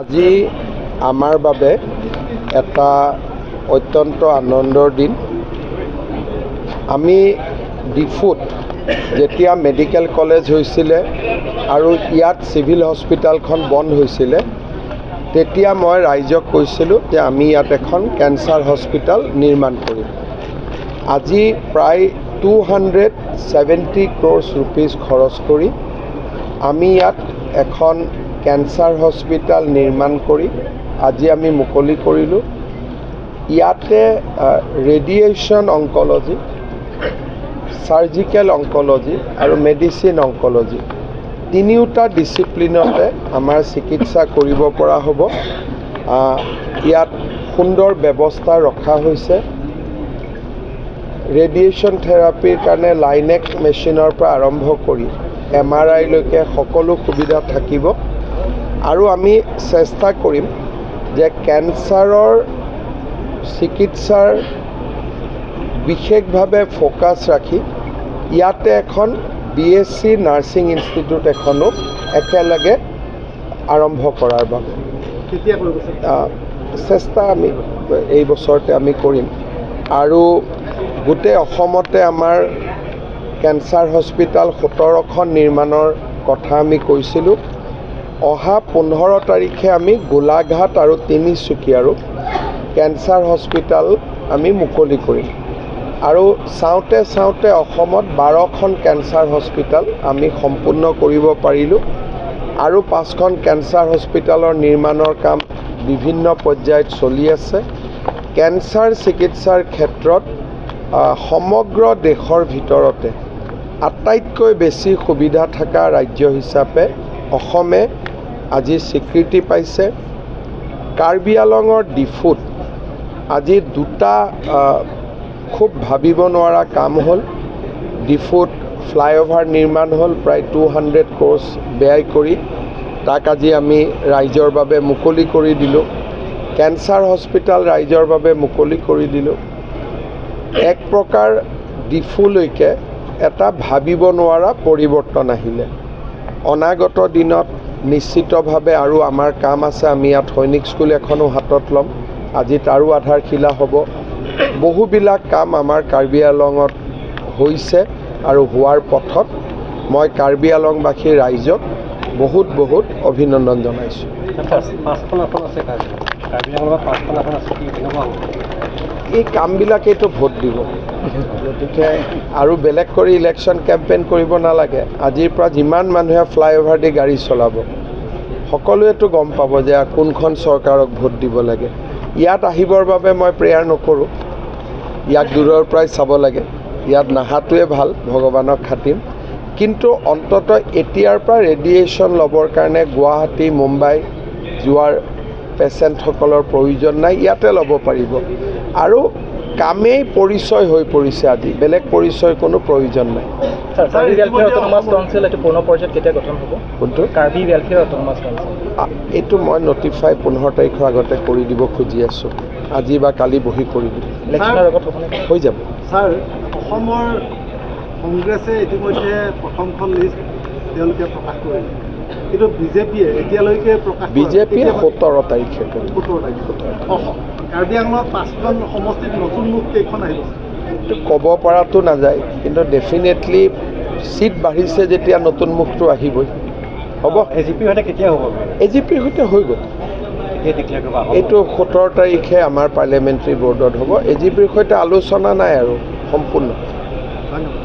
আজি আমাৰ বাবে এটা অত্যন্ত আনন্দৰ দিন। আমি ডিফুত যেতিয়া মেডিকেল কলেজ হৈছিলে আৰু ইয়াত সিভিল হস্পিটালখন বন্ধ হৈছিলে, তেতিয়া মই ৰাইজক কৈছিলোঁ যে আমি ইয়াত এখন কেঞ্চাৰ হস্পিটাল নিৰ্মাণ কৰিম। আজি প্ৰায় 270 crores rupees খৰচ কৰি আমি ইয়াত এখন কেঞ্চাৰ হস্পিটাল নিৰ্মাণ কৰি আজি আমি মুকলি কৰিলোঁ। ইয়াতে ৰেডিয়েশ্যন অংকলজি, সাৰ্জিকেল অংকলজি আৰু মেডিচিন অংকলজি তিনিওটা ডিচিপ্লিনতে আমাৰ চিকিৎসা কৰিব পৰা হ'ব। ইয়াত সুন্দৰ ব্যৱস্থা ৰখা হৈছে। ৰেডিয়েশ্যন থেৰাপিৰ কাৰণে লাইনেক্স মেচিনৰ পৰা আৰম্ভ কৰি MRI লৈকে সকলো সুবিধা থাকিব। আৰু আমি চেষ্টা কৰিম যে কেঞ্চাৰৰ চিকিৎসাৰ বিশেষভাৱে ফ'কাছ ৰাখি ইয়াতে এখন BSc নাৰ্ছিং ইনষ্টিটিউট এখনো একেলগে আৰম্ভ কৰাৰ বাবে চেষ্টা আমি এই বছৰতে আমি কৰিম। আৰু গোটেই অসমতে আমাৰ কেঞ্চাৰ হস্পিটাল 17খন নিৰ্মাণৰ কথা আমি কৈছিলোঁ। অহা 15 তাৰিখে আমি গোলাঘাট আৰু তিনিচুকীয়াৰো কেঞ্চাৰ হস্পিটাল আমি মুকলি কৰিম। আৰু চাওঁতে চাওঁতে অসমত 12খন কেঞ্চাৰ হস্পিটাল আমি সম্পূৰ্ণ কৰিব পাৰিলোঁ। আৰু 5খন কেঞ্চাৰ হস্পিটালৰ নিৰ্মাণৰ কাম বিভিন্ন পৰ্যায়ত চলি আছে। কেঞ্চাৰ চিকিৎসাৰ ক্ষেত্ৰত সমগ্ৰ দেশৰ ভিতৰতে আটাইতকৈ বেছি সুবিধা থকা ৰাজ্য হিচাপে অসমে আজি স্বীকৃতি পাইছে। কাৰ্বি আংলঙৰ ডিফুত আজি দুটা খুব ভাবিব নোৱাৰা কাম হ'ল। ডিফুত ফ্লাইঅভাৰ নিৰ্মাণ হ'ল প্ৰায় 200 crores ব্যয় কৰি, তাক আজি আমি ৰাইজৰ বাবে মুকলি কৰি দিলোঁ। কেঞ্চাৰ হস্পিটাল ৰাইজৰ বাবে মুকলি কৰি দিলোঁ। এক প্ৰকাৰ ডিফুলৈকে এটা ভাবিব নোৱাৰা পৰিৱৰ্তন আহিলে। অনাগত দিনত নিশ্চিতভাৱে আৰু আমাৰ কাম আছে। আমি ইয়াত সৈনিক স্কুল এখনো হাতত ল'ম। আজি তাৰো আধাৰশিলা হ'ব। বহুবিলাক কাম আমাৰ কাৰ্বি আংলঙত হৈছে আৰু হোৱাৰ পথত। মই কাৰ্বি আংলঙবাসী ৰাইজক বহুত বহুত অভিনন্দন জনাইছোঁ। এই কামবিলাকেইতো ভোট দিব, গতিকে আৰু বেলেগ কৰি ইলেকশ্যন কেম্পেইন কৰিব নালাগে। আজিৰ পৰা যিমান মানুহে ফ্লাইঅভাৰ দি গাড়ী চলাব সকলোৱেতো গম পাব যে কোনখন চৰকাৰক ভোট দিব লাগে। ইয়াত আহিবৰ বাবে মই প্ৰেয়াৰ নকৰোঁ, ইয়াক দূৰৰ পৰাই চাব লাগে। ইয়াত নাহাটোৱে ভাল, ভগৱানক খাটিম। কিন্তু অন্ততঃ এতিয়াৰ পৰা ৰেডিয়েশ্যন ল'বৰ কাৰণে গুৱাহাটী মুম্বাই যোৱাৰ পেচেণ্টসকলৰ প্ৰয়োজন নাই, ইয়াতে ল'ব পাৰিব। আৰু কামেই পৰিচয় হৈ পৰিছে আজি, বেলেগ পৰিচয় কোনো প্ৰয়োজন নাই। এইটো মই নটিফাই 15 তাৰিখৰ আগতে কৰি দিব খুজি আছোঁ। আজি বা কালি বহি কৰি দিব হৈ যাব। ছাৰ, অসমৰ কংগ্ৰেছে ইতিমধ্যে প্ৰথমখন লিষ্ট তেওঁলোকে প্ৰকাশ কৰিলে, কিন্তু বিজেপিয়ে এতিয়ালৈকে বিজেপিয়ে 17 তাৰিখে কাৰ্বি আংলঙত 5খন সমষ্টিত নতুন মুখ কেইখন আহিব এইটো ক'ব পৰাটো নাযায়, কিন্তু ডেফিনেটলি চিট বাঢ়িছে যেতিয়া নতুন মুখটো আহিবই। হ'ব। এজিপিৰ সৈতে কেতিয়া হ'ব? এজিপিৰ সৈতে হৈ গ'ল। এইটো 17 তাৰিখে আমাৰ পাৰ্লিয়ামেণ্টাৰী বৰ্ডত হ'ব। এজিপিৰ সৈতে আলোচনা নাই আৰু সম্পূৰ্ণ। ধন্যবাদ।